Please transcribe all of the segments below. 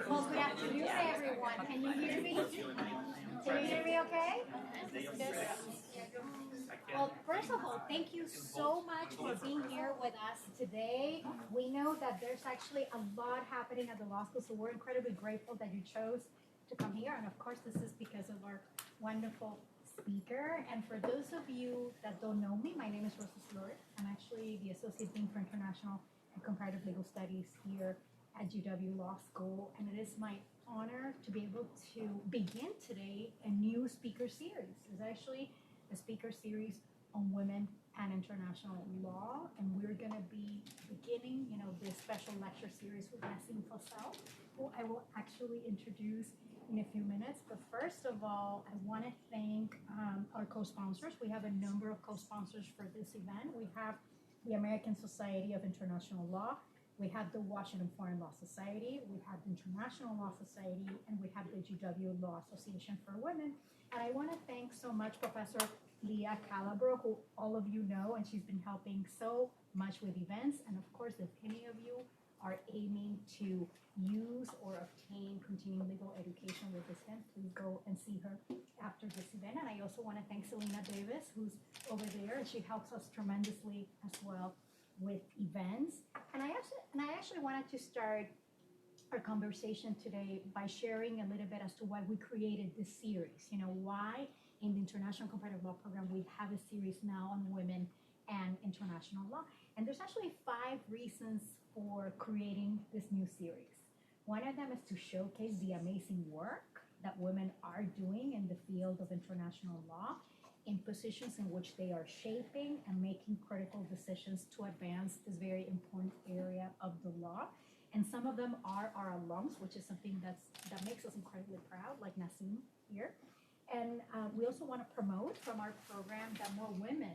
Well, good afternoon, everyone. Can you hear me? Can you hear me okay? Well, first of all, thank you so much for being here with us today. We know that there's actually a lot happening at the law school, so we're incredibly grateful that you chose to come here. And of course, this is because of our wonderful speaker. And for those of you that don't know me, my name is Rosa Flores. I'm actually the Associate Dean for International and Comparative Legal Studies here at UW Law School. And it is my honor to be able to begin today a new speaker series. It's actually a speaker series on women and international law. And we're going to be beginning, this special lecture series with Nasim Fussell, who I will actually introduce in a few minutes. But first of all, I want to thank our co-sponsors. We have a number of co-sponsors for this event. We have the American Society of International Law. We have the Washington Foreign Law Society. We have the International Law Society, and we have the GW Law Association for Women. And I want to thank so much Professor Leah Calabro, who all of you know, and she's been helping so much with events. And of course, if any of you are aiming to use or obtain continuing legal education with this event, please go and see her after this event. And I also want to thank Selena Davis, who's over there, and she helps us tremendously as well with events. And I actually wanted to start our conversation today by sharing a little bit as to why we created this series. Why in the International Comparative Law program we have a series now on women and international law. And there's actually 5 reasons for creating this new series. One of them is to showcase the amazing work that women are doing in the field of international law in positions in which they are shaping and making critical decisions to advance this very important area of the law. And some of them are our alums, which is something that makes us incredibly proud, like Nasim here. And we also want to promote from our program that more women,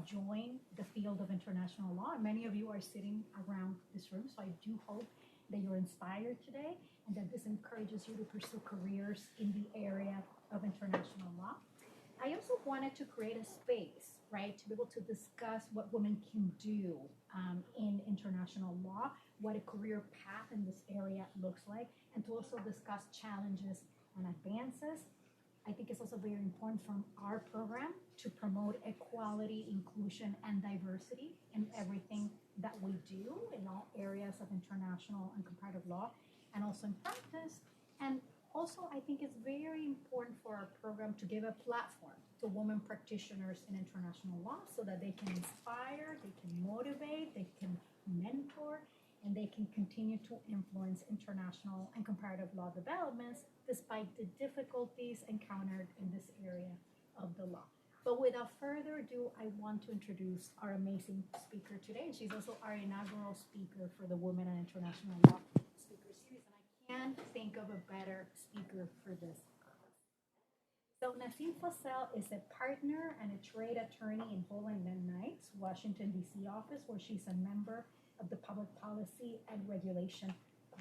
join the field of international law. And many of you are sitting around this room, so I do hope that you're inspired today and that this encourages you to pursue careers in the area of international law. I also wanted to create a space, right, to be able to discuss what women can do in international law, what a career path in this area looks like, and to also discuss challenges and advances. I think it's also very important from our program to promote equality, inclusion, and diversity in everything that we do in all areas of international and comparative law, and also in practice. And also, I think it's very important for our program to give a platform to women practitioners in international law so that they can inspire, they can motivate, they can mentor, and they can continue to influence international and comparative law developments despite the difficulties encountered in this area of the law. But without further ado, I want to introduce our amazing speaker today. She's also our inaugural speaker for the Women and International Law Speaker Series, and I can't think of a better speaker for this purpose. So Nasim Fussell is a partner and a trade attorney in Holland Knight's Washington, D.C. office, where she's a member of the Public Policy and Regulation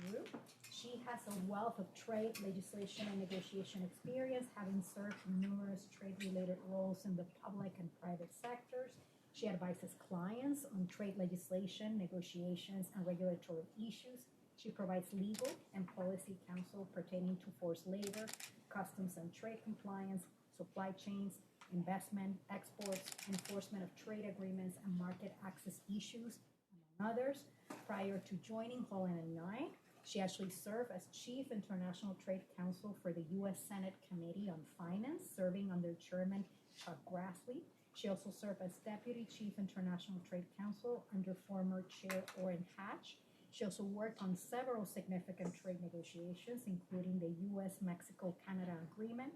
Group. She has a wealth of trade, legislation, and negotiation experience, having served in numerous trade-related roles in the public and private sectors. She advises clients on trade legislation, negotiations, and regulatory issues. She provides legal and policy counsel pertaining to forced labor, customs and trade compliance, supply chains, investment, exports, enforcement of trade agreements, and market access issues, among others. Prior to joining Holland Knight, she actually served as Chief International Trade Counsel for the U.S. Senate Committee on Finance, serving under Chairman Chuck Grassley. She also served as Deputy Chief International Trade Counsel under former Chair Orrin Hatch. She also worked on several significant trade negotiations, including the U.S.-Mexico-Canada Agreement.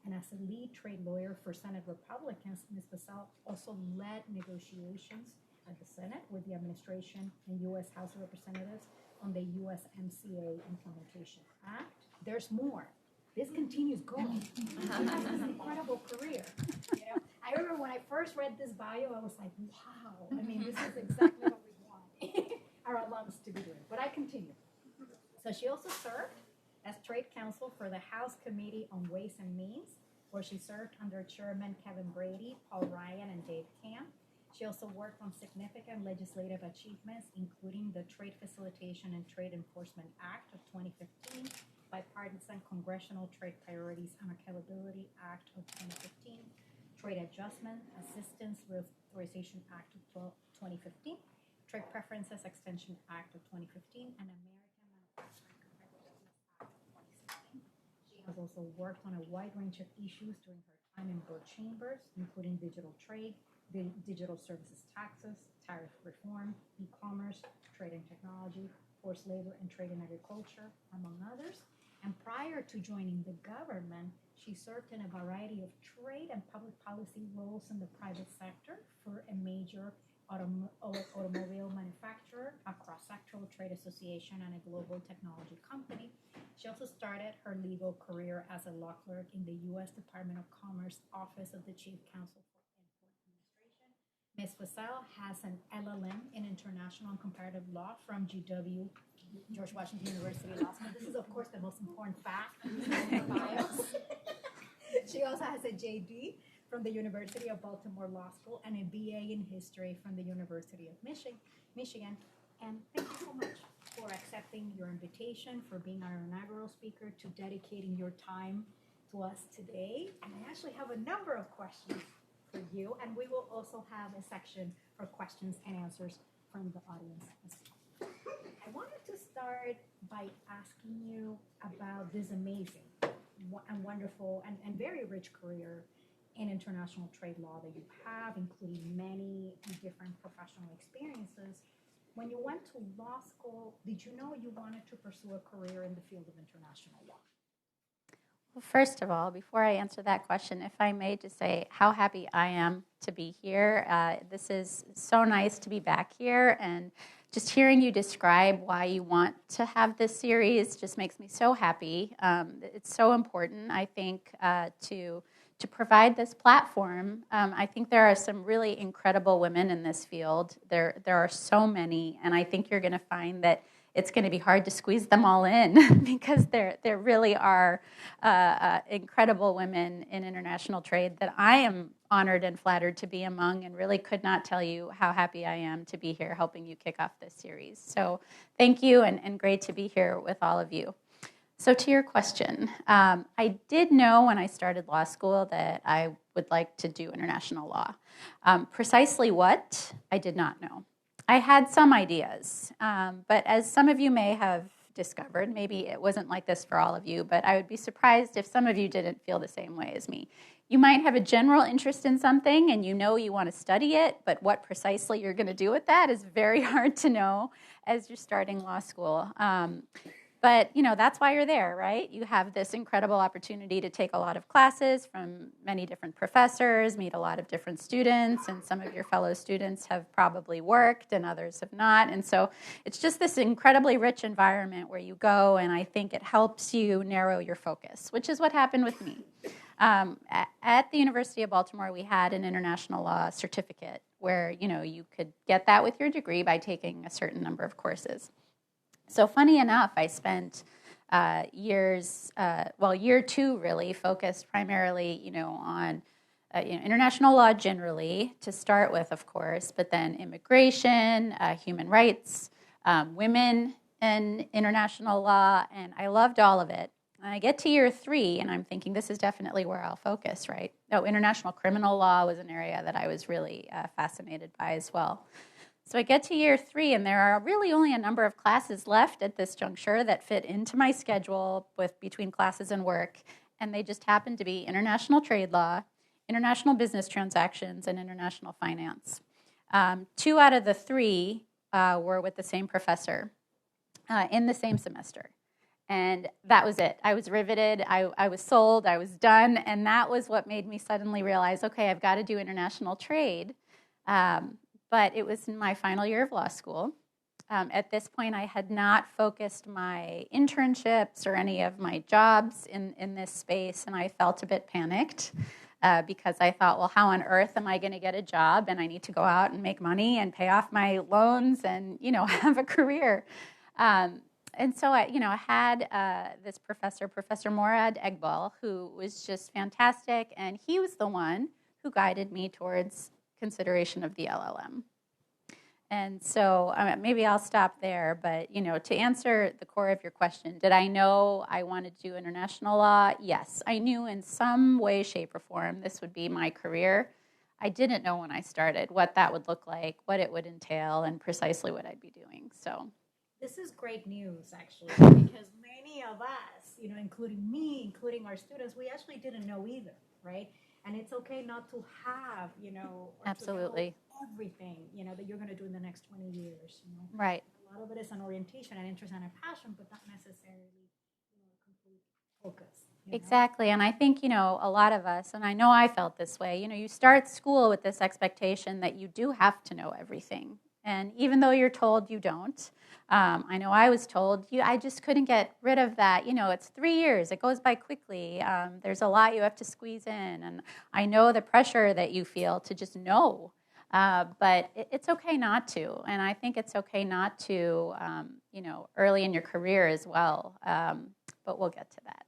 And as a lead trade lawyer for Senate Republicans, Ms. Fussell also led negotiations at the Senate with the administration and U.S. House of Representatives on the USMCA Implementation Act. There's more. This continues going. She has this incredible career. I remember when I first read this bio, I was like, wow. I mean, this is exactly what we want our alums to be doing. But I continue. So she also served as trade counsel for the House Committee on Ways and Means, where she served under Chairman Kevin Brady, Paul Ryan, and Dave Camp. She also worked on significant legislative achievements, including the Trade Facilitation and Trade Enforcement Act of 2015, Bipartisan Congressional Trade Priorities and Accountability Act of 2015, Trade Adjustment Assistance Reauthorization Act of 2015, Trade Preferences Extension Act of 2015, and American Manufacturing Competitiveness Act of 2016. She has also worked on a wide range of issues during her time in both chambers, including digital trade, digital services taxes, tariff reform, e-commerce, trade and technology, forced labor, and trade and agriculture, among others. And prior to joining the government, she served in a variety of trade and public policy roles in the private sector for a major automobile manufacturer, a cross-sectoral trade association, and a global technology company. She also started her legal career as a law clerk in the U.S. Department of Commerce Office of the Chief Counsel for Import Administration. Ms. Fussell has an LLM in International and Comparative Law from GW, George Washington University Law School. This is, of course, the most important fact in her bios. She also has a JD from the University of Baltimore Law School and a BA in History from the University of Michigan. And thank you so much for accepting your invitation, for being our inaugural speaker, to dedicating your time to us today. And I actually have a number of questions for you, and we will also have a section for questions and answers from the audience as well. I wanted to start by asking you about this amazing and wonderful and very rich career in international trade law that you have, including many different professional experiences. When you went to law school, did you know you wanted to pursue a career in the field of international law? Well, first of all, before I answer that question, if I may just say how happy I am to be here. This is so nice to be back here, and just hearing you describe why you want to have this series just makes me so happy. It's so important, I think, to provide this platform. I think there are some really incredible women in this field. There are so many, and I think you're going to find that it's going to be hard to squeeze them all in because there really are incredible women in international trade that I am honored and flattered to be among, and really could not tell you how happy I am to be here helping you kick off this series. So thank you, and great to be here with all of you. So to your question, I did know when I started law school that I would like to do international law. Precisely what, I did not know. I had some ideas, but as some of you may have discovered, maybe it wasn't like this for all of you, but I would be surprised if some of you didn't feel the same way as me. You might have a general interest in something and you know you want to study it, but what precisely you're going to do with that is very hard to know as you're starting law school. But, that's why you're there, right? You have this incredible opportunity to take a lot of classes from many different professors, meet a lot of different students, and some of your fellow students have probably worked and others have not. And so it's just this incredibly rich environment where you go, and I think it helps you narrow your focus, which is what happened with me. At the University of Baltimore, we had an international law certificate where, you could get that with your degree by taking a certain number of courses. So funny enough, I spent year two really focused primarily, on international law generally to start with, of course, but then immigration, human rights, women in international law, and I loved all of it. And I get to year three, and I'm thinking this is definitely where I'll focus, right? International criminal law was an area that I was really fascinated by as well. So I get to year three, and there are really only a number of classes left at this juncture that fit into my schedule between classes and work, and they just happen to be international trade law, international business transactions, and international finance. 2 out of the 3 were with the same professor in the same semester. And that was it. I was riveted. I was sold. I was done. And that was what made me suddenly realize, okay, I've got to do international trade. But it was in my final year of law school. At this point, I had not focused my internships or any of my jobs in this space, and I felt a bit panicked because I thought, well, how on earth am I going to get a job? And I need to go out and make money and pay off my loans and, have a career. And so I had this professor, Professor Morad Egbal, who was just fantastic, and he was the one who guided me towards consideration of the LLM. And so maybe I'll stop there, but to answer the core of your question, did I know I wanted to do international law? Yes, I knew in some way, shape, or form this would be my career. I didn't know when I started what that would look like, what it would entail, and precisely what I'd be doing. So this is great news, actually, because many of us, including me, including our students, we actually didn't know either, right? And it's okay not to have, or absolutely. To know everything, that you're going to do in the next 20 years, Right. A lot of it is an orientation and interest and a passion, but not necessarily, a complete focus. Exactly. And I think, a lot of us, and I know I felt this way, you start school with this expectation that you do have to know everything. And even though you're told you don't, I know I was told, I just couldn't get rid of that. It's 3 years. It goes by quickly. There's a lot you have to squeeze in. And I know the pressure that you feel to just know. But it's okay not to. And I think it's okay not to, early in your career as well. But we'll get to that.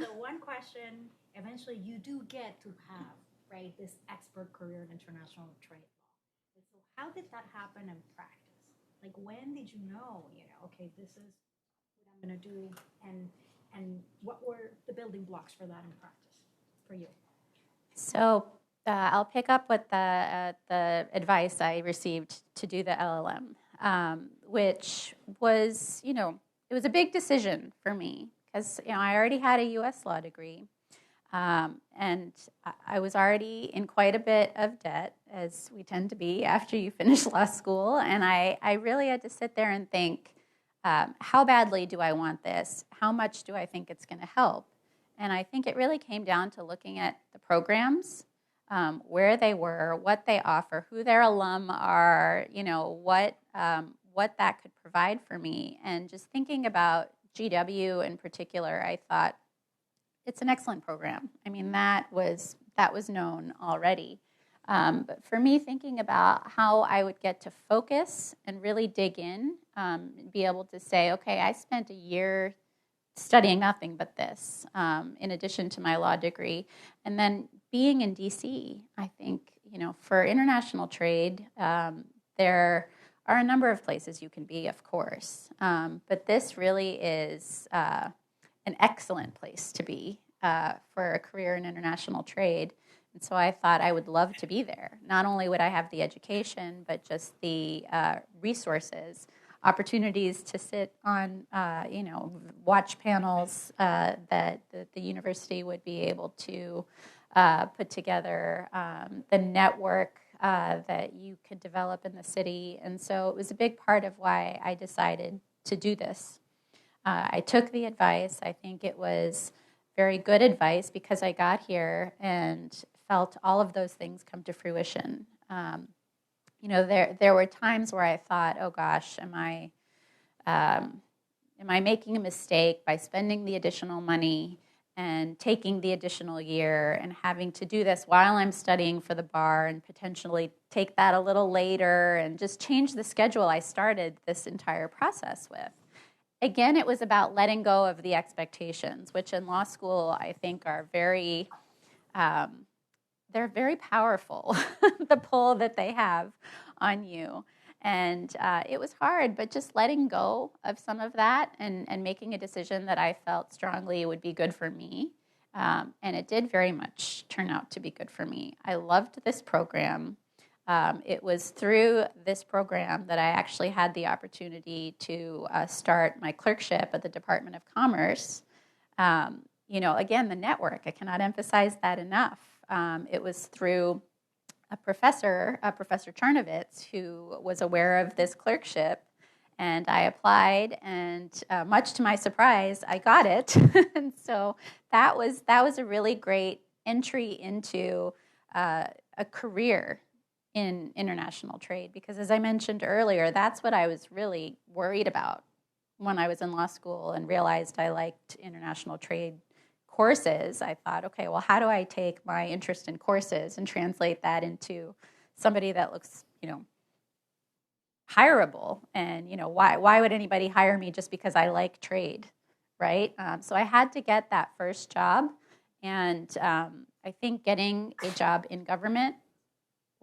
So one question, eventually you do get to have, right, this expert career in international trade law. So how did that happen in practice? Like when did you know, okay, this is what I'm going to do, and what were the building blocks for that in practice for you? So I'll pick up with the advice I received to do the LLM, which was, it was a big decision for me. Because I already had a U.S. law degree, and I was already in quite a bit of debt, as we tend to be after you finish law school. And I really had to sit there and think, how badly do I want this? How much do I think it's going to help? And I think it really came down to looking at the programs, where they were, what they offer, who their alum are, what that could provide for me, and just thinking about GW in particular, I thought it's an excellent program. I mean, that was known already. But for me, thinking about how I would get to focus and really dig in, be able to say, okay, I spent a year studying nothing but this, in addition to my law degree. And then being in D.C., I think, for international trade, there are a number of places you can be, of course. But this really is an excellent place to be for a career in international trade. And so I thought I would love to be there. Not only would I have the education, but just the resources, opportunities to sit on, watch panels that the university would be able to put together, the network that you could develop in the city. And so it was a big part of why I decided to do this. I took the advice. I think it was very good advice because I got here and felt all of those things come to fruition. There were times where I thought, oh gosh, am I making a mistake by spending the additional money and taking the additional year and having to do this while I'm studying for the bar and potentially take that a little later and just change the schedule I started this entire process with. Again, it was about letting go of the expectations, which in law school I think are very, they're very powerful, the pull that they have on you. And it was hard, but just letting go of some of that and making a decision that I felt strongly would be good for me. And it did very much turn out to be good for me. I loved this program. It was through this program that I actually had the opportunity to start my clerkship at the Department of Commerce. Again, the network, I cannot emphasize that enough. It was through Professor Chernovitz, who was aware of this clerkship, and I applied, and much to my surprise, I got it. And so that was a really great entry into a career in international trade, because as I mentioned earlier, that's what I was really worried about when I was in law school and realized I liked international trade courses. I thought, okay, well, how do I take my interest in courses and translate that into somebody that looks, hireable? And, why would anybody hire me just because I like trade, right? So I had to get that first job. And I think getting a job in government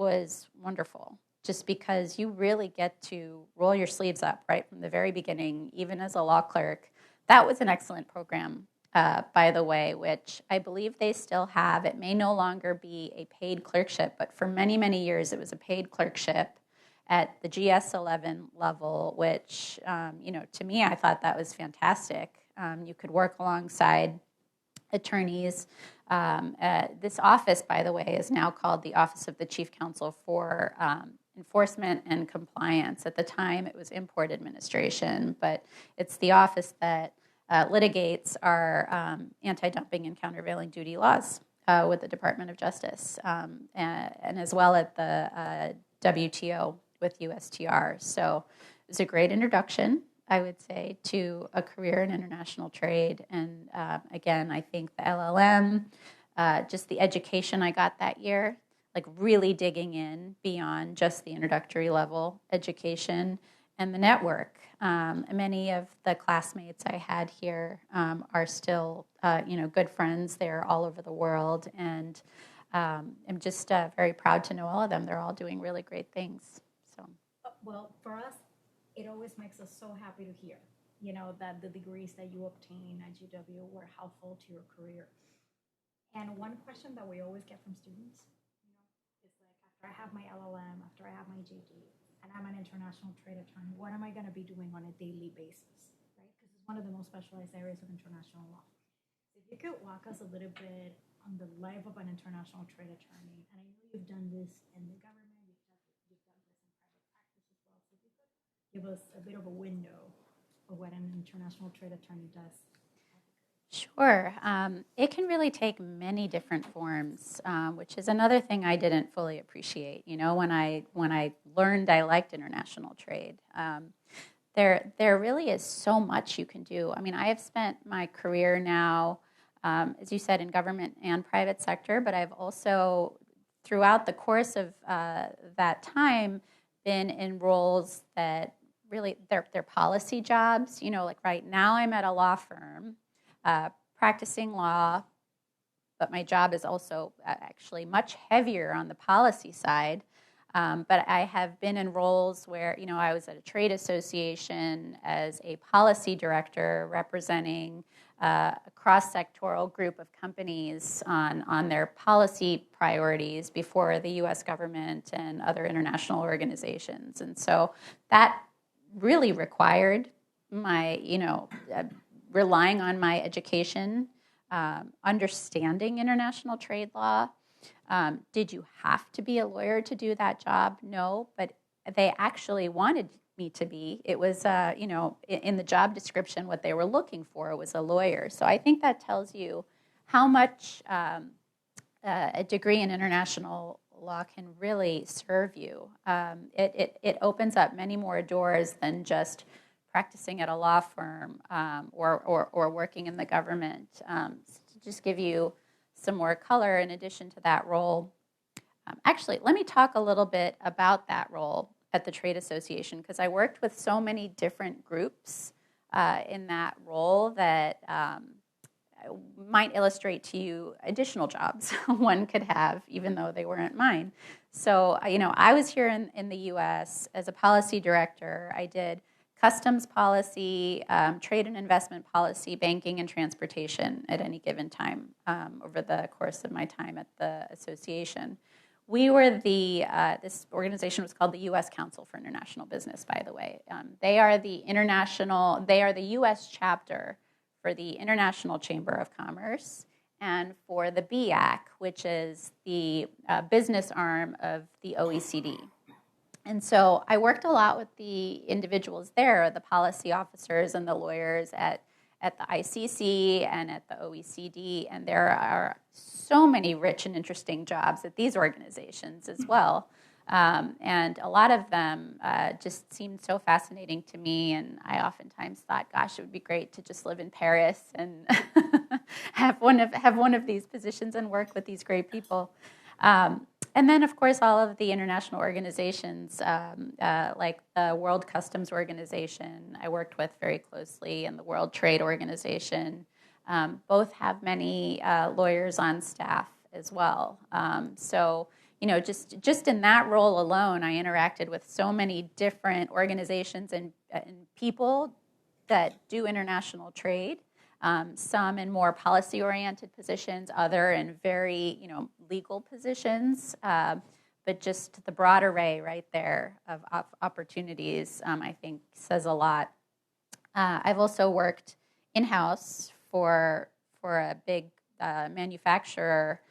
was wonderful, just because you really get to roll your sleeves up right from the very beginning, even as a law clerk. That was an excellent program, by the way, which I believe they still have. It may no longer be a paid clerkship, but for many, many years it was a paid clerkship at the GS11 level, which, to me, I thought that was fantastic. You could work alongside attorneys. This office, by the way, is now called the Office of the Chief Counsel for Enforcement and Compliance. At the time, it was Import Administration, but it's the office that litigates our anti-dumping and countervailing duty laws with the Department of Justice, and as well at the WTO with USTR. So it was a great introduction, I would say, to a career in international trade. And again, I think the LLM, just the education I got that year, like really digging in beyond just the introductory level education, and the network. Many of the classmates I had here are still, good friends. They're all over the world, and I'm just very proud to know all of them. They're all doing really great things. So, well, for us, it always makes us so happy to hear, that the degrees that you obtain at GW were helpful to your career. And one question that we always get from students, is like, after I have my LLM, after I have my JD, and I'm an international trade attorney, what am I going to be doing on a daily basis, right? Because it's one of the most specialized areas of international law. If you could walk us a little bit on the life of an international trade attorney, and I know you've done this in the government, you've done this in private practice as well, so if you could give us a bit of a window of what an international trade attorney does. Sure. It can really take many different forms, which is another thing I didn't fully appreciate. When I learned I liked international trade, there really is so much you can do. I mean, I have spent my career now, as you said, in government and private sector, but I've also, throughout the course of that time, been in roles that really they're policy jobs. Like right now, I'm at a law firm. Practicing law, but my job is also actually much heavier on the policy side. But I have been in roles where, I was at a trade association as a policy director representing a cross-sectoral group of companies on their policy priorities before the U.S. government and other international organizations. And so that really required my, relying on my education, understanding international trade law. Did you have to be a lawyer to do that job? No, but they actually wanted me to be. It was, in the job description, what they were looking for was a lawyer. So I think that tells you how much a degree in international law can really serve you. It opens up many more doors than just practicing at a law firm or working in the government. To just give you some more color in addition to that role. Actually, let me talk a little bit about that role at the trade association, because I worked with so many different groups in that role that might illustrate to you additional jobs one could have, even though they weren't mine. So, I was here in the U.S. as a policy director. I did customs policy, trade and investment policy, banking, and transportation at any given time over the course of my time at the association. We were this organization was called the U.S. Council for International Business, by the way. They are the U.S. chapter for the International Chamber of Commerce and for the BIAC, which is the business arm of the OECD. And so I worked a lot with the individuals there, the policy officers and the lawyers at the ICC and at the OECD, and there are so many rich and interesting jobs at these organizations as well. And a lot of them just seemed so fascinating to me, and I oftentimes thought, gosh, it would be great to just live in Paris and have one of these positions and work with these great people. And then, of course, all of the international organizations, like the World Customs Organization, I worked with very closely, and the World Trade Organization, both have many lawyers on staff as well. So, just in that role alone, I interacted with so many different organizations and people that do international trade. Some in more policy-oriented positions, other in very, legal positions. But just the broad array right there of opportunities, I think, says a lot. I've also worked in-house for a big manufacturer,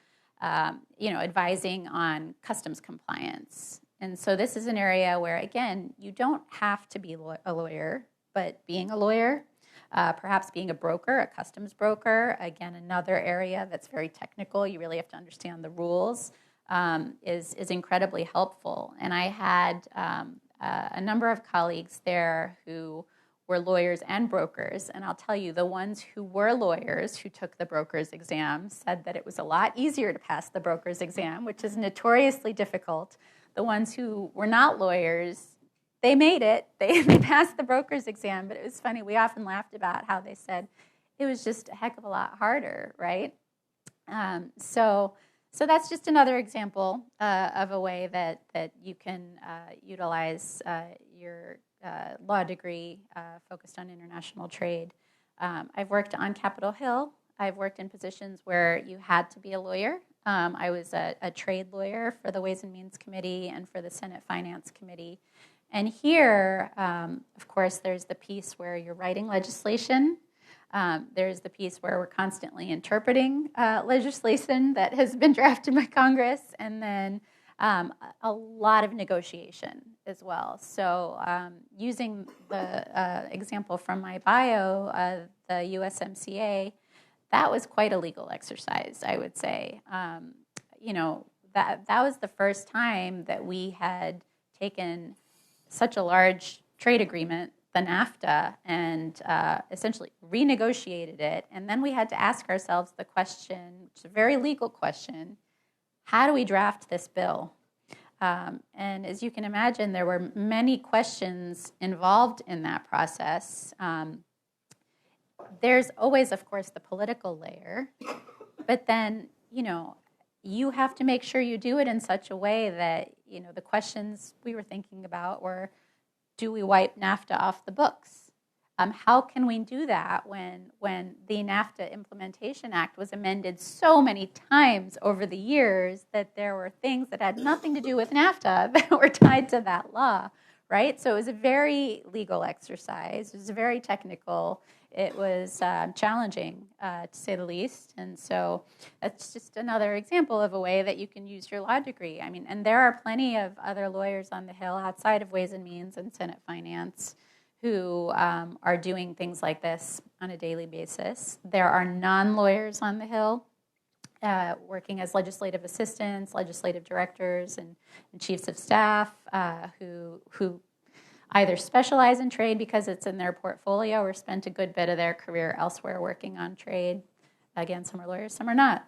advising on customs compliance. And so this is an area where, again, you don't have to be a lawyer, but being a lawyer, perhaps being a broker, a customs broker, again, another area that's very technical. You really have to understand the rules, is incredibly helpful. And I had a number of colleagues there who were lawyers and brokers, and I'll tell you, the ones who were lawyers who took the broker's exam said that it was a lot easier to pass the broker's exam, which is notoriously difficult. The ones who were not lawyers, they made it. They passed the broker's exam, but it was funny. We often laughed about how they said it was just a heck of a lot harder, right? So that's just another example of a way that you can utilize your law degree focused on international trade. I've worked on Capitol Hill. I've worked in positions where you had to be a lawyer. I was a trade lawyer for the Ways and Means Committee and for the Senate Finance Committee. And here, of course, there's the piece where you're writing legislation. There's the piece where we're constantly interpreting legislation that has been drafted by Congress, and then a lot of negotiation as well. So using the example from my bio, the USMCA, that was quite a legal exercise, I would say. That was the first time that we had taken such a large trade agreement, the NAFTA, and essentially renegotiated it. And then we had to ask ourselves the question, which is a very legal question, how do we draft this bill? And as you can imagine, there were many questions involved in that process. There's always, of course, the political layer, but then, you have to make sure you do it in such a way that, the questions we were thinking about were, do we wipe NAFTA off the books? How can we do that when the NAFTA Implementation Act was amended so many times over the years that there were things that had nothing to do with NAFTA that were tied to that law, right? So it was a very legal exercise. It was very technical. It was challenging, to say the least. And so that's just another example of a way that you can use your law degree. I mean, and there are plenty of other lawyers on the Hill outside of Ways and Means and Senate Finance who are doing things like this on a daily basis. There are non-lawyers on the Hill working as legislative assistants, legislative directors, and chiefs of staff who either specialize in trade because it's in their portfolio or spent a good bit of their career elsewhere working on trade. Again, some are lawyers, some are not.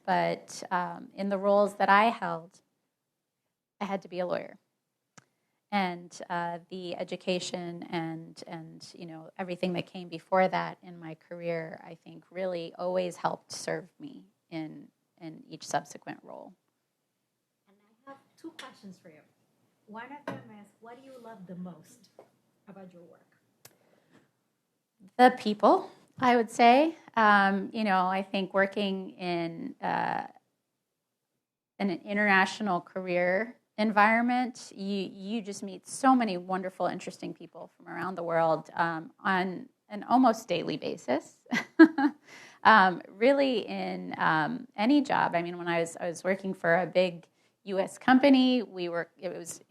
But in the roles that I held, I had to be a lawyer. And the education and everything that came before that in my career, I think, really always helped serve me in each subsequent role. And I have two questions for you. One of them is, what do you love the most about your work? The people, I would say. I think working in an international career environment, you just meet so many wonderful, interesting people from around the world on an almost daily basis. Really, in any job. I mean, when I was working for a big U.S. company, it was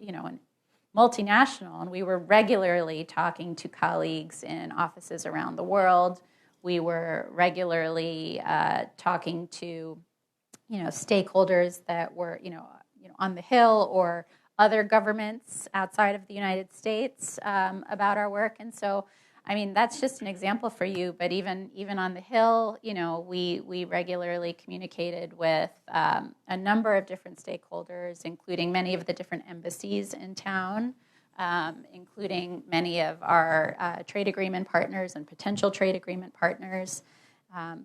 multinational, and we were regularly talking to colleagues in offices around the world. We were regularly talking to stakeholders that were on the Hill or other governments outside of the United States about our work. And so, I mean, that's just an example for you. But even on the Hill, we regularly communicated with a number of different stakeholders, including many of the different embassies in town, including many of our trade agreement partners and potential trade agreement partners.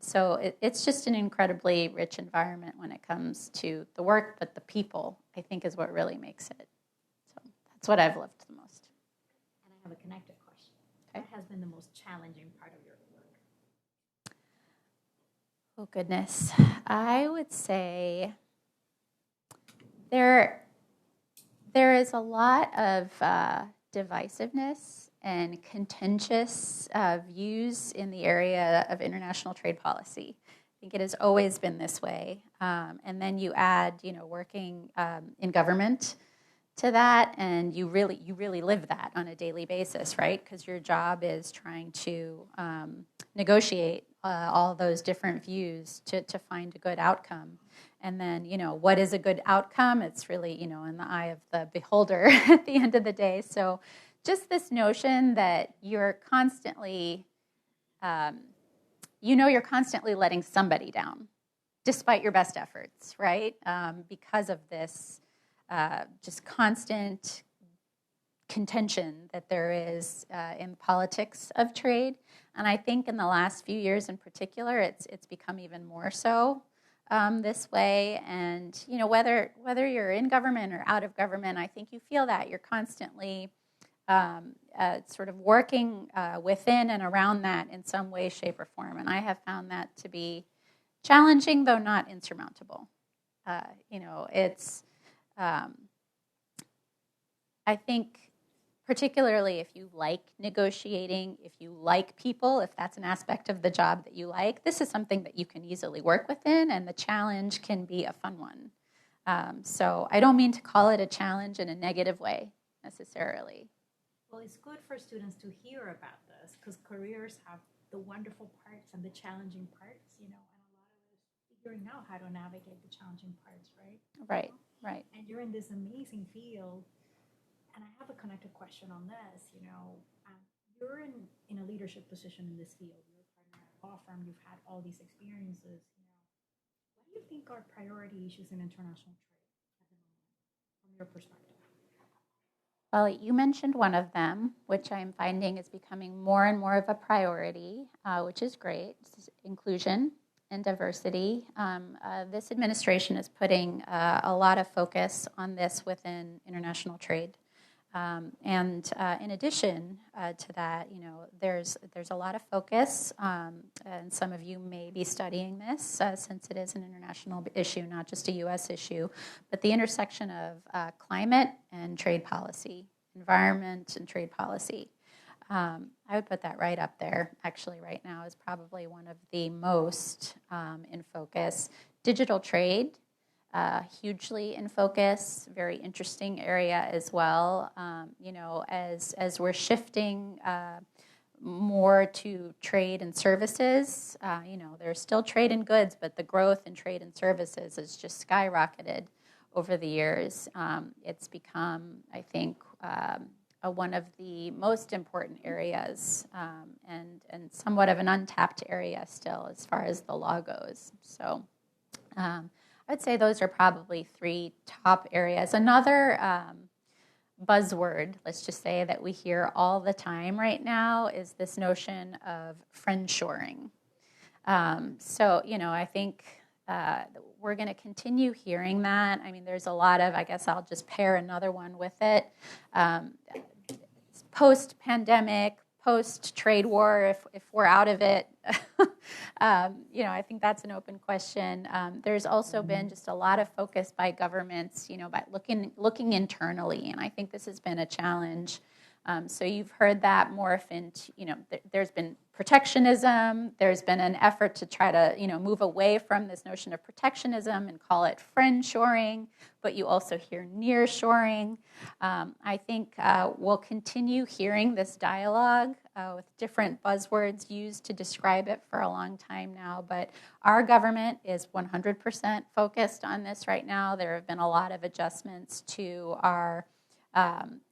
So it's just an incredibly rich environment when it comes to the work, but the people, I think, is what really makes it. So that's what I've loved the most. And I have a connected question. Okay. What has been the most challenging part of your work? Oh, goodness. I would say there is a lot of divisiveness and contentious views in the area of international trade policy. I think it has always been this way. And then you add, working in government to that, and you really live that on a daily basis, right? Because your job is trying to negotiate all those different views to find a good outcome. And then, what is a good outcome? It's really, in the eye of the beholder at the end of the day. So just this notion that you're constantly, you're constantly letting somebody down, despite your best efforts, right? Because of this just constant contention that there is in politics of trade. And I think in the last few years in particular, it's become even more so this way. And, whether you're in government or out of government, I think you feel that. You're constantly sort of working within and around that in some way, shape, or form. And I have found that to be challenging, though not insurmountable. It's... I think particularly if you like negotiating, if you like people, if that's an aspect of the job that you like, this is something that you can easily work within, and the challenge can be a fun one. So I don't mean to call it a challenge in a negative way necessarily. Well, it's good for students to hear about this because careers have the wonderful parts and the challenging parts, and a lot of it is figuring out how to navigate the challenging parts, right? Right. And you're in this amazing field. And I have a connected question on this. You're in a leadership position in this field. You're a partner at a law firm. You've had all these experiences. What do you think are priority issues in international trade at the moment, from your perspective? Well, you mentioned one of them, which I'm finding is becoming more and more of a priority, which is great. It's inclusion and diversity. This administration is putting a lot of focus on this within international trade. And in addition to that, there's a lot of focus, and some of you may be studying this since it is an international issue, not just a U.S. issue, but the intersection of climate and trade policy, environment and trade policy. I would put that right up there, actually, right now, is probably one of the most in focus. Digital trade, hugely in focus, very interesting area as well. As we're shifting more to trade and services, there's still trade in goods, but the growth in trade and services has just skyrocketed over the years. It's become, I think, one of the most important areas and somewhat of an untapped area still as far as the law goes. So I'd say those are probably three top areas. Another buzzword, let's just say, that we hear all the time right now is this notion of friendshoring. I think we're going to continue hearing that. I mean, there's a lot of, I guess I'll just pair another one with it. Post-pandemic, post-trade war, if we're out of it, I think that's an open question. There's also been just a lot of focus by governments, by looking internally, and I think this has been a challenge. So you've heard that morph into, there's been protectionism. There's been an effort to try to, move away from this notion of protectionism and call it friendshoring, but you also hear nearshoring. I think we'll continue hearing this dialogue with different buzzwords used to describe it for a long time now, but our government is 100% focused on this right now. There have been a lot of adjustments to our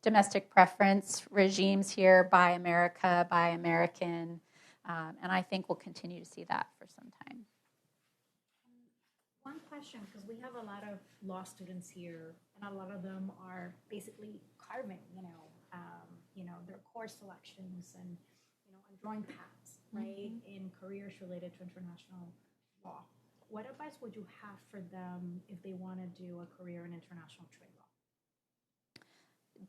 domestic preference regimes here, Buy America, Buy American, and I think we'll continue to see that for some time. One question, because we have a lot of law students here, and a lot of them are basically carving, their course selections, and drawing paths, right, in careers related to international law. What advice would you have for them if they want to do a career in international trade law?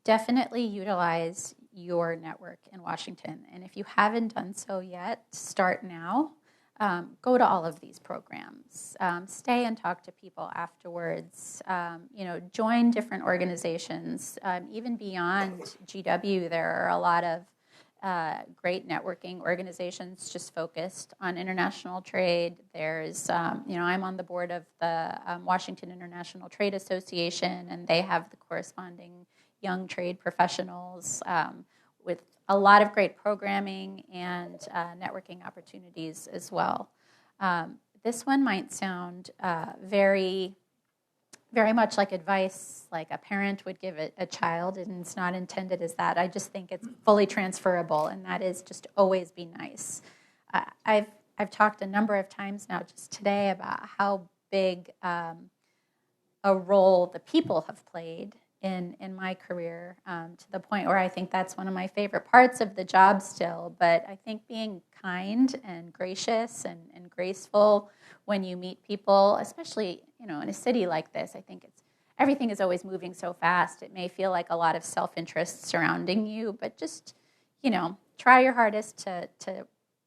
Definitely utilize your network in Washington. And if you haven't done so yet, start now. Go to all of these programs. Stay and talk to people afterwards. Join different organizations. Even beyond GW, there are a lot of great networking organizations just focused on international trade. There's, I'm on the board of the Washington International Trade Association, and they have the corresponding young trade professionals with a lot of great programming and networking opportunities as well. This one might sound very, very much like advice like a parent would give a child, and it's not intended as that. I just think it's fully transferable, and that is just always be nice. I've talked a number of times now just today about how big a role the people have played in my career, to the point where I think that's one of my favorite parts of the job still. But I think being kind and gracious and graceful when you meet people, especially in a city like this, I think everything is always moving so fast. It may feel like a lot of self-interest surrounding you, but just try your hardest to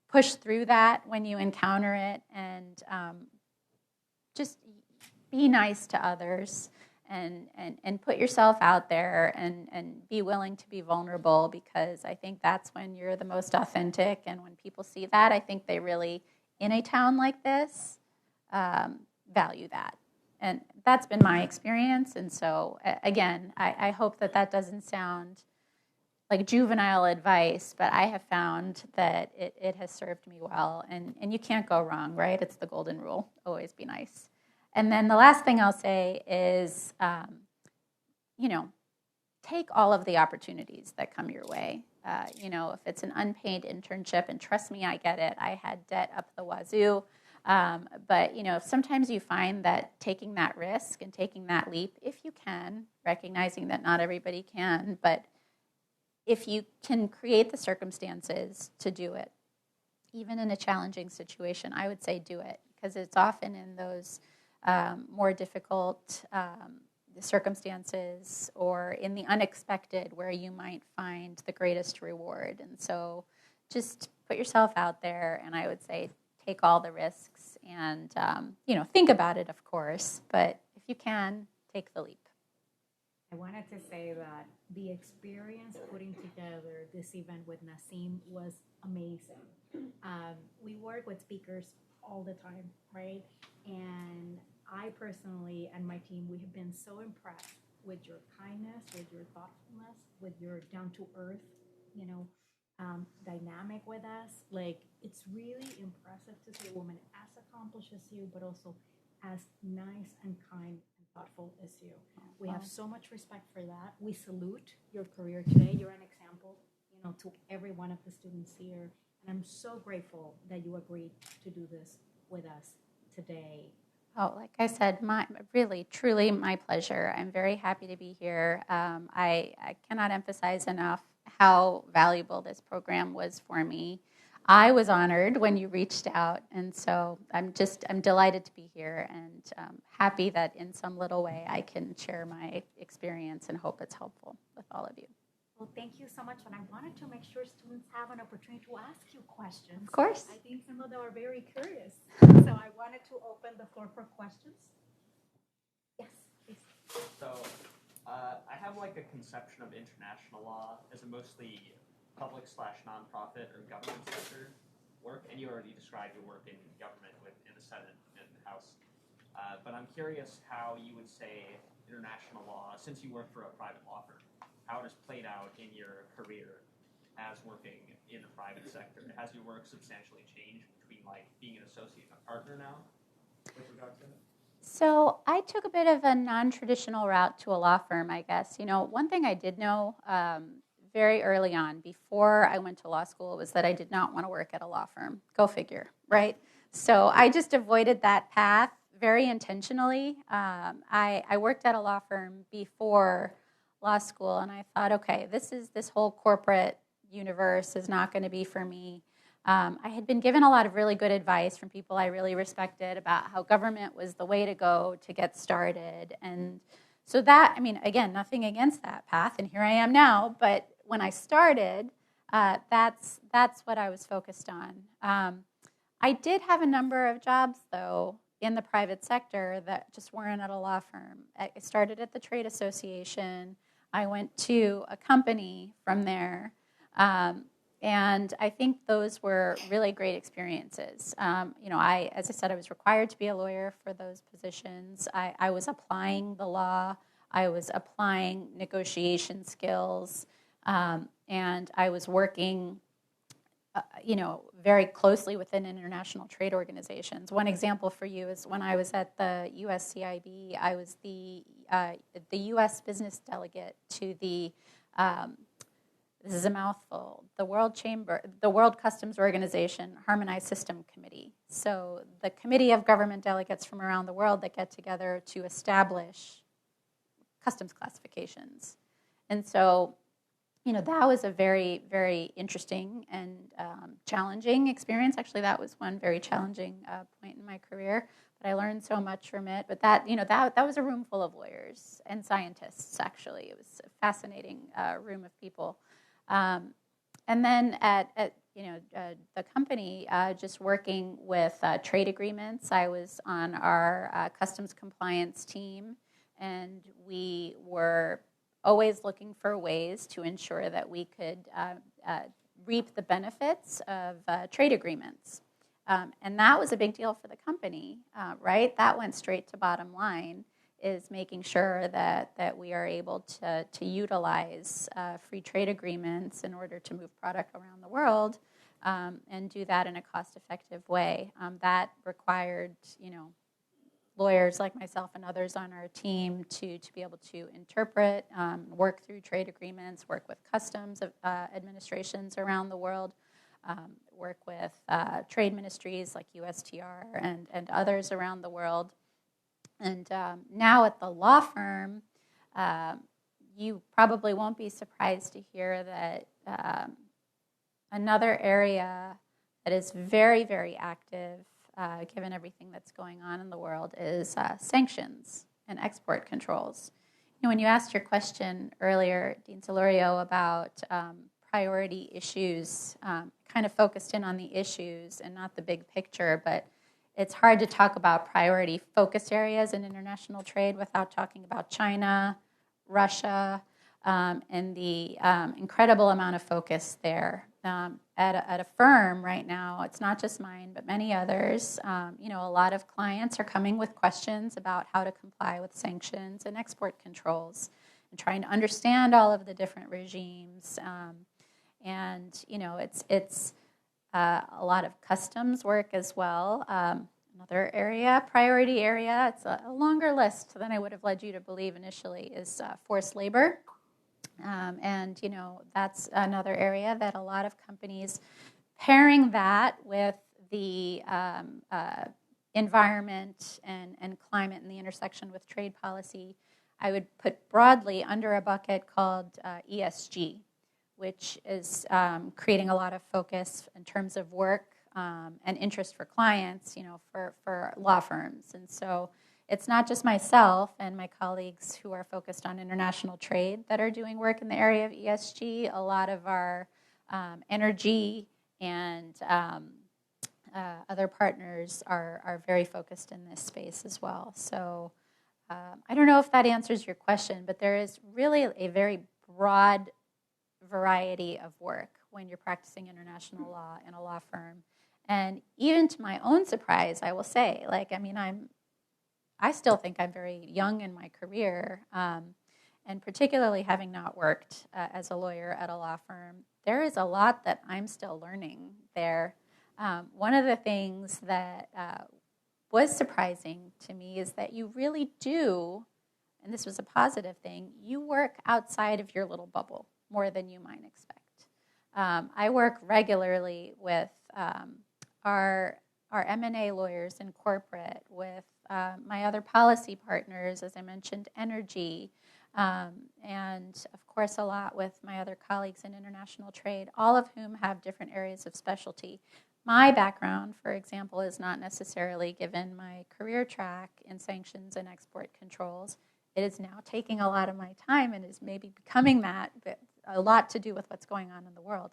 push through that when you encounter it, and just be nice to others. And put yourself out there and be willing to be vulnerable, because I think that's when you're the most authentic. And when people see that, I think they really, in a town like this, value that. And that's been my experience. And so, again, I hope that doesn't sound like juvenile advice, but I have found that it has served me well. And you can't go wrong, right? It's the golden rule. Always be nice. And then the last thing I'll say is, take all of the opportunities that come your way. If it's an unpaid internship, and trust me, I get it. I had debt up the wazoo. But, sometimes you find that taking that risk and taking that leap, if you can, recognizing that not everybody can, but if you can create the circumstances to do it, even in a challenging situation, I would say do it, because it's often in those more difficult circumstances or in the unexpected where you might find the greatest reward. And so just put yourself out there, and I would say take all the risks and, think about it, of course, but if you can, take the leap. I wanted to say that the experience putting together this event with Nasim was amazing. We work with speakers all the time, right? And I personally and my team, we have been so impressed with your kindness, with your thoughtfulness, with your down-to-earth, dynamic with us. Like, it's really impressive to see a woman as accomplished as you, but also as nice and kind and thoughtful as you. We have so much respect for that. We salute your career today. You're an example, to every one of the students here. And I'm so grateful that you agreed to do this with us today. Oh, like I said, really, truly my pleasure. I'm very happy to be here. I cannot emphasize enough how valuable this program was for me. I was honored when you reached out, and so I'm delighted to be here, and happy that in some little way I can share my experience and hope it's helpful with all of you. Well, thank you so much, and I wanted to make sure students have an opportunity to ask you questions. Of course. I think some of them are very curious, so I wanted to open the floor for questions. Yes, please. So, I have like a conception of international law as a mostly public/nonprofit or government sector work, and you already described your work in government in the Senate and the House. But I'm curious how you would say international law, since you work for a private law firm, how it has played out in your career as working in the private sector. Has your work substantially changed between like being an associate and a partner now with regard to it? So I took a bit of a non-traditional route to a law firm, I guess. One thing I did know very early on, before I went to law school, was that I did not want to work at a law firm. Go figure, right? So I just avoided that path very intentionally. I worked at a law firm before law school, and I thought, okay, this whole corporate universe is not going to be for me. I had been given a lot of really good advice from people I really respected about how government was the way to go to get started. And so that, I mean, again, nothing against that path, and here I am now. But when I started, that's what I was focused on. I did have a number of jobs, though, in the private sector that just weren't at a law firm. I started at the trade association. I went to a company from there. And I think those were really great experiences. As I said, I was required to be a lawyer for those positions. I was applying the law. I was applying negotiation skills. And I was working, very closely within international trade organizations. One example for you is when I was at the USCIB, I was the U.S. business delegate to the this is a mouthful, the World Customs Organization Harmonized System Committee. So the committee of government delegates from around the world that get together to establish customs classifications. And so, that was a very, very interesting and challenging experience. Actually, that was one very challenging point in my career. But I learned so much from it. But that was a room full of lawyers and scientists, actually. It was a fascinating room of people. And then at the company, just working with trade agreements, I was on our customs compliance team, and we were always looking for ways to ensure that we could reap the benefits of trade agreements. And that was a big deal for the company, right? That went straight to bottom line, is making sure that we are able to utilize free trade agreements in order to move product around the world, and do that in a cost-effective way. That required, lawyers like myself and others on our team to be able to interpret, work through trade agreements, work with customs administrations around the world, work with trade ministries like USTR and others around the world. And now at the law firm, you probably won't be surprised to hear that another area that is very, very active, given everything that's going on in the world, is sanctions and export controls. When you asked your question earlier, Dean Solorio, about priority issues, kind of focused in on the issues and not the big picture, but it's hard to talk about priority focus areas in international trade without talking about China, Russia, and the incredible amount of focus there. At a firm right now, it's not just mine, but many others, a lot of clients are coming with questions about how to comply with sanctions and export controls and trying to understand all of the different regimes. It's a lot of customs work as well. Another area, priority area, it's a longer list than I would have led you to believe initially, is forced labor. That's another area that a lot of companies, pairing that with the environment and climate and the intersection with trade policy, I would put broadly under a bucket called ESG, which is creating a lot of focus in terms of work and interest for clients, for law firms. And so it's not just myself and my colleagues who are focused on international trade that are doing work in the area of ESG. A lot of our energy and other partners are very focused in this space as well. So I don't know if that answers your question, but there is really a very broad variety of work when you're practicing international law in a law firm. And even to my own surprise, I will say, I still think I'm very young in my career, and particularly having not worked as a lawyer at a law firm, there is a lot that I'm still learning there. One of the things that was surprising to me is that you really do, and this was a positive thing, you work outside of your little bubble more than you might expect. I work regularly with our M&A lawyers in corporate, with my other policy partners, as I mentioned, energy, and of course a lot with my other colleagues in international trade, all of whom have different areas of specialty. My background, for example, is not necessarily given my career track in sanctions and export controls. It is now taking a lot of my time and is maybe becoming that, but a lot to do with what's going on in the world.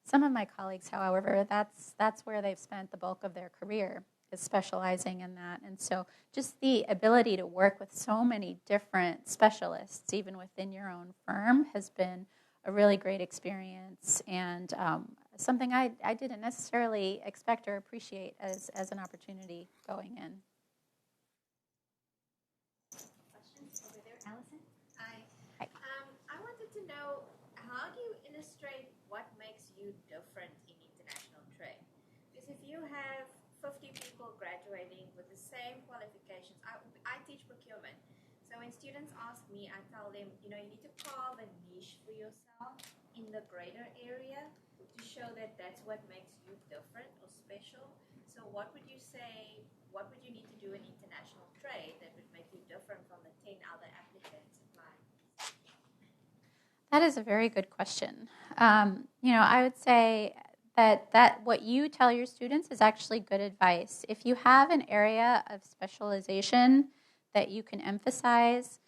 Some of my colleagues, however, that's where they've spent the bulk of their career, is specializing in that. And so just the ability to work with so many different specialists, even within your own firm, has been a really great experience and something I didn't necessarily expect or appreciate as an opportunity going in. Questions over there, Allison? Hi. Hi. I wanted to know, how do you illustrate what makes you different in international trade? Because if you have 50 people graduating with the same qualifications, I teach procurement. So when students ask me, I tell them, you need to carve a niche for yourself in the greater area to show that that's what makes you different or special. So what would you say, what would you need to do in international trade that would make you different from the 10 other applicants applying? That is a very good question. I would say that what you tell your students is actually good advice. If you have an area of specialization that you can emphasize,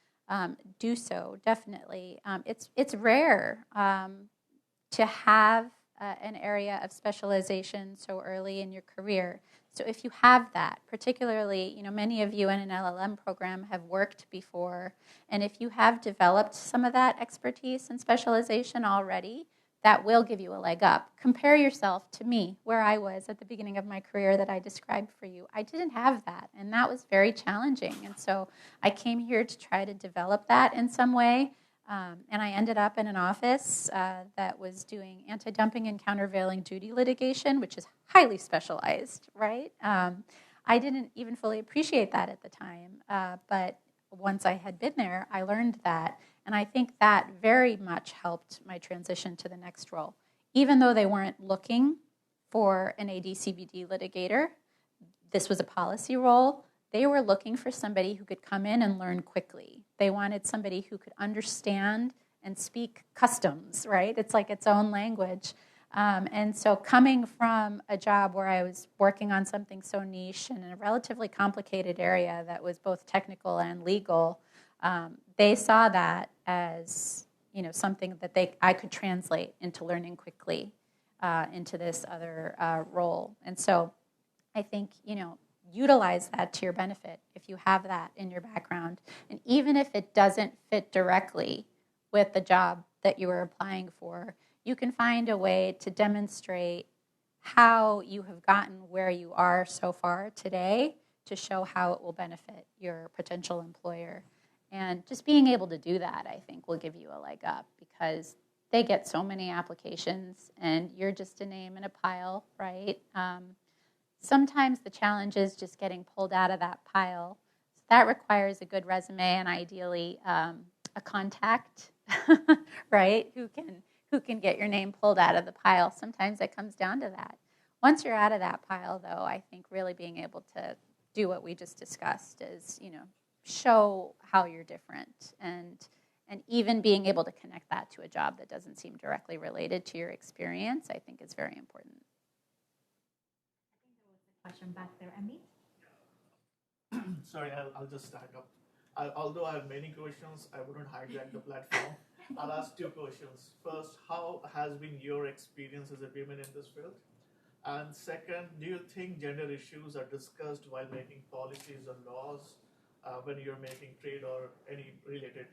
do so, definitely. It's rare to have an area of specialization so early in your career. So if you have that, particularly, many of you in an LLM program have worked before, and if you have developed some of that expertise and specialization already, that will give you a leg up. Compare yourself to me, where I was at the beginning of my career that I described for you. I didn't have that, and that was very challenging. And so I came here to try to develop that in some way, and I ended up in an office that was doing anti-dumping and countervailing duty litigation, which is highly specialized, right? I didn't even fully appreciate that at the time, but once I had been there, I learned that. And I think that very much helped my transition to the next role. Even though they weren't looking for an AD/CVD litigator, this was a policy role, they were looking for somebody who could come in and learn quickly. They wanted somebody who could understand and speak customs, right? It's like its own language. And so coming from a job where I was working on something so niche and in a relatively complicated area that was both technical and legal, they saw that as something that I could translate into learning quickly into this other role. And so I think utilize that to your benefit if you have that in your background. And even if it doesn't fit directly with the job that you are applying for, you can find a way to demonstrate how you have gotten where you are so far today to show how it will benefit your potential employer. And just being able to do that, I think, will give you a leg up because they get so many applications and you're just a name in a pile, right? Sometimes the challenge is just getting pulled out of that pile. So that requires a good resume and ideally a contact, right, who can get your name pulled out of the pile. Sometimes it comes down to that. Once you're out of that pile, though, I think really being able to do what we just discussed is, show how you're different and even being able to connect that to a job that doesn't seem directly related to your experience, I think is very important. Question back there, Emmy? Sorry, I'll just stack up. Although I have many questions, I wouldn't hijack the platform. I'll ask two questions. First, how has been your experience as a woman in this field? And second, do you think gender issues are discussed while making policies or laws when you're making trade or any related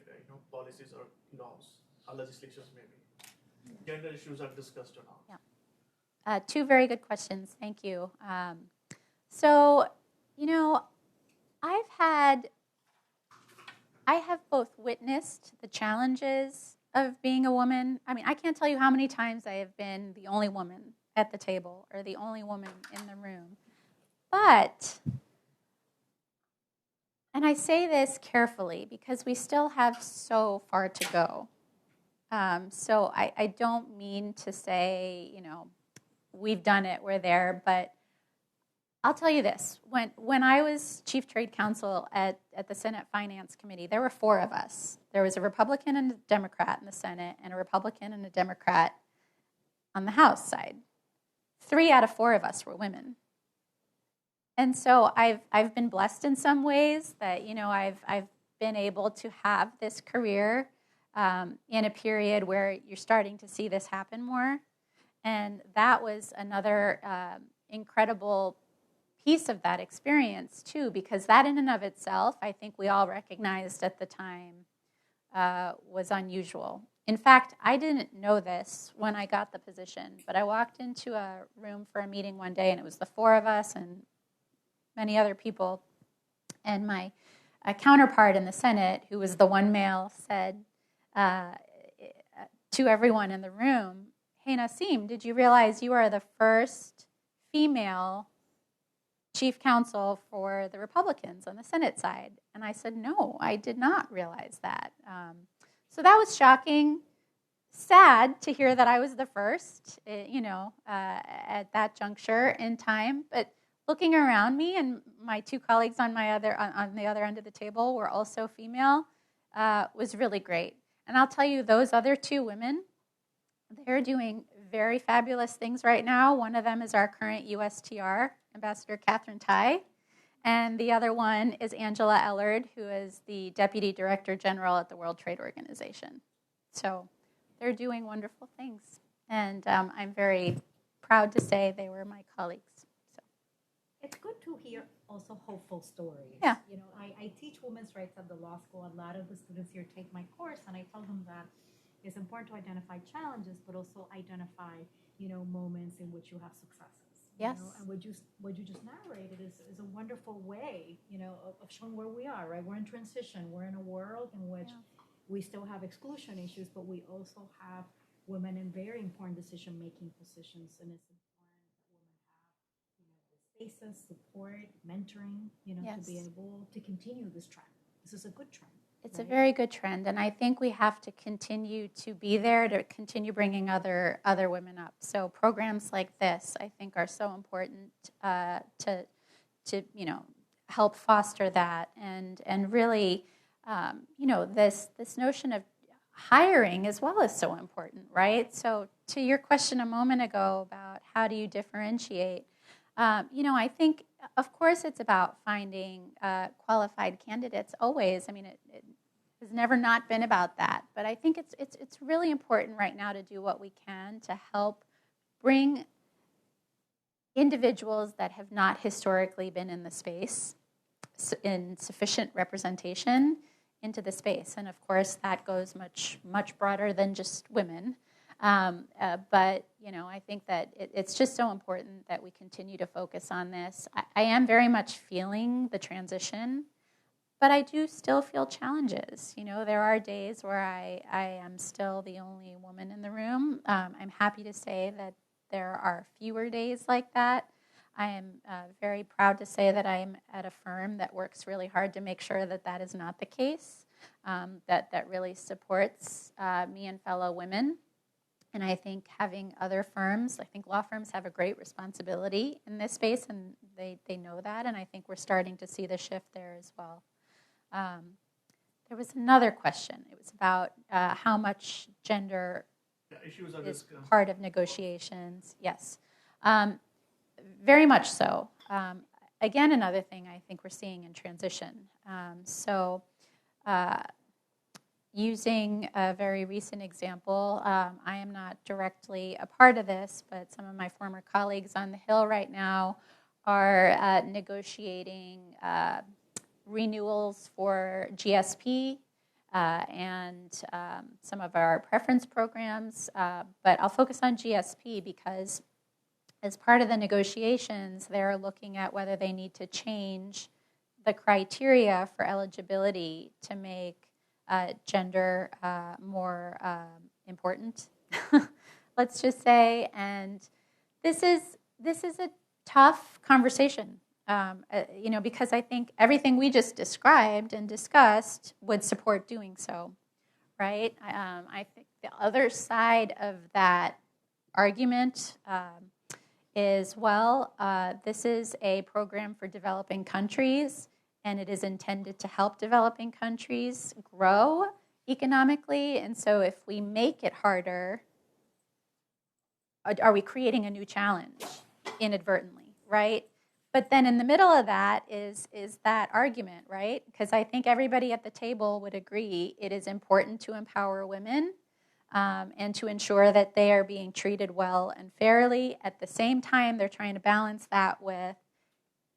policies or laws or legislations maybe? Gender issues are discussed or not? Yeah. Two very good questions. Thank you. So, I have both witnessed the challenges of being a woman. I mean, I can't tell you how many times I have been the only woman at the table or the only woman in the room. But, and I say this carefully because we still have so far to go. So I don't mean to say, we've done it, we're there, but I'll tell you this. When I was chief trade counsel at the Senate Finance Committee, there were 4 of us. There was a Republican and a Democrat in the Senate, and a Republican and a Democrat on the House side. 3 out of 4 of us were women. And so I've been blessed in some ways that, I've been able to have this career in a period where you're starting to see this happen more. And that was another incredible piece of that experience, too, because that in and of itself, I think we all recognized at the time, was unusual. In fact, I didn't know this when I got the position, but I walked into a room for a meeting one day, and it was the 4 of us and many other people, and my counterpart in the Senate, who was the one male, said to everyone in the room, "Hey, Nasim, did you realize you are the first female chief counsel for the Republicans on the Senate side?" And I said, "No, I did not realize that." So that was shocking, sad to hear that I was the first, at that juncture in time. But looking around me, and my 2 colleagues on the other end of the table were also female, was really great. And I'll tell you, those other 2 women, they're doing very fabulous things right now. One of them is our current USTR, Ambassador Catherine Tai, and the other one is Angela Ellard, who is the Deputy Director General at the World Trade Organization. So they're doing wonderful things, and I'm very proud to say they were my colleagues. So It's good to hear also hopeful stories. Yeah. I teach women's rights at the law school. A lot of the students here take my course, and I tell them that it's important to identify challenges, but also identify, moments in which you have successes. Yes. And what you just narrated is a wonderful way, of showing where we are, right? We're in transition. We're in a world in which we still have exclusion issues, but we also have women in very important decision-making positions, and it's important that women have, the spaces, support, mentoring, Yes. to be able to continue this trend. This is a good trend. It's a very good trend, and I think we have to continue to be there to continue bringing other women up. So programs like this, I think, are so important to help foster that, and really, this notion of hiring as well is so important, right? So to your question a moment ago about how do you differentiate, I think, of course, it's about finding qualified candidates always. I mean, it has never not been about that. But I think it's really important right now to do what we can to help bring individuals that have not historically been in the space in sufficient representation into the space. And, of course, that goes much, much broader than just women. But, I think that it's just so important that we continue to focus on this. I am very much feeling the transition, but I do still feel challenges. There are days where I am still the only woman in the room. I'm happy to say that there are fewer days like that. I am very proud to say that I'm at a firm that works really hard to make sure that that is not the case, that really supports me and fellow women. And I think having other firms, I think law firms have a great responsibility in this space, and they know that, and I think we're starting to see the shift there as well. There was another question. It was about how much gender issues are is discussed. part of negotiations. Yes, very much so. Again, another thing I think we're seeing in transition. Using a very recent example, I am not directly a part of this, but some of my former colleagues on the Hill right now are negotiating renewals for GSP and some of our preference programs. But I'll focus on GSP because as part of the negotiations, they're looking at whether they need to change the criteria for eligibility to make gender more important, let's just say. And this is a tough conversation, because I think everything we just described and discussed would support doing so, right? I think the other side of that argument is, well, this is a program for developing countries, and it is intended to help developing countries grow economically. And so if we make it harder, are we creating a new challenge inadvertently, right? But then in the middle of that is that argument, right? Because I think everybody at the table would agree it is important to empower women and to ensure that they are being treated well and fairly. At the same time, they're trying to balance that with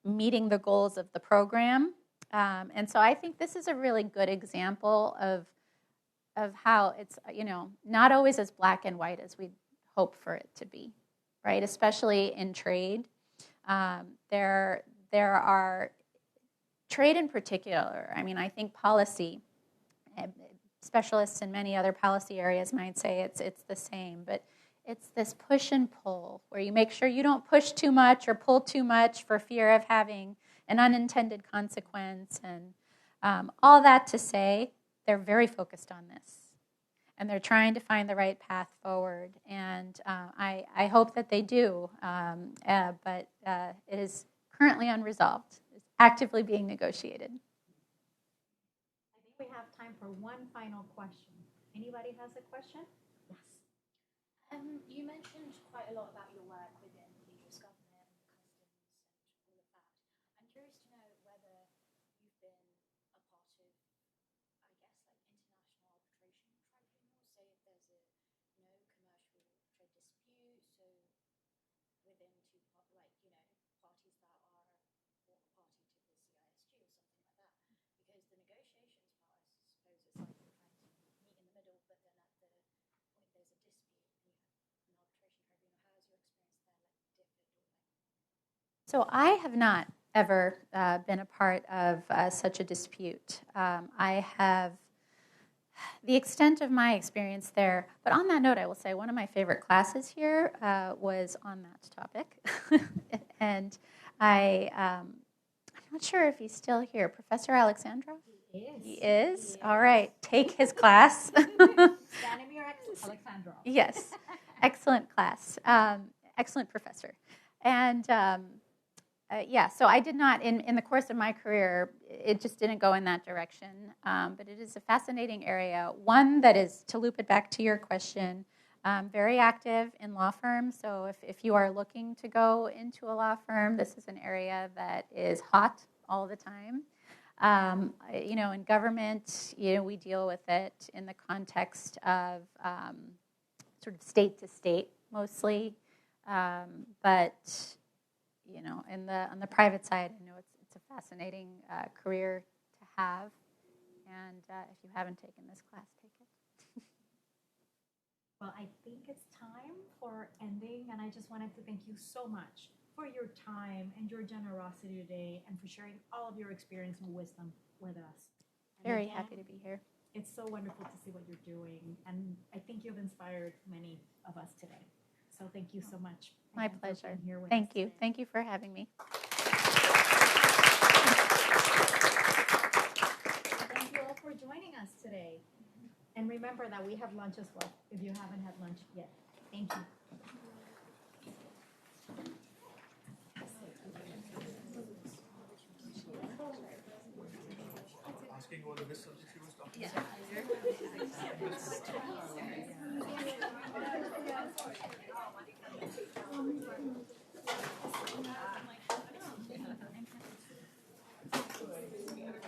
meeting the goals of the program. And so I think this is a really good example of how it's, not always as black and white as we hope for it to be, right? Especially in trade. There are trade in particular. I mean, I think policy, specialists in many other policy areas might say it's the same, but it's this push and pull where you make sure you don't push too much or pull too much for fear of having an unintended consequence. And all that to say, they're very focused on this. And they're trying to find the right path forward. And I hope that they do. But it is currently unresolved. It's actively being negotiated. I think we have time for one final question. Anybody has a question? Yes. You mentioned quite a lot about your work within the US government, customs, and all of that. I'm curious to know whether you've been a part of, I guess, like international arbitration tribunals. Say if there's a commercial trade dispute, so within two parties that are party to the CISG or something like that. Because the negotiations part, I suppose, is like you're trying to meet in the middle, but then at the point there's a dispute and you have an arbitration tribunal. How has your experience there differed? So I have not ever been a part of such a dispute. I have the extent of my experience there. But on that note, I will say one of my favorite classes here was on that topic. And I'm not sure if he's still here. Professor Alexandrov? He is. He is? All right. Take his class. Stanimir Alexandrov. Yes. Excellent class. Excellent professor. And so I did not, in the course of my career, it just didn't go in that direction. But it is a fascinating area. One that is, to loop it back to your question, very active in law firms. So if you are looking to go into a law firm, this is an area that is hot all the time. In government, we deal with it in the context of sort of state to state mostly. But on the private side, I know it's a fascinating career to have. And if you haven't taken this class, take it. Well, I think it's time for ending, and I just wanted to thank you so much for your time and your generosity today and for sharing all of your experience and wisdom with us. And Very again, happy to be here. It's so wonderful to see what you're doing, and I think you've inspired many of us today. So thank you so much. My again for pleasure. being here with Thank us you. today. Thank you for having me. Thank you all for joining us today. And remember that we have lunch as well, if you haven't had lunch yet. Thank you. Asking what the business she was talking Yeah.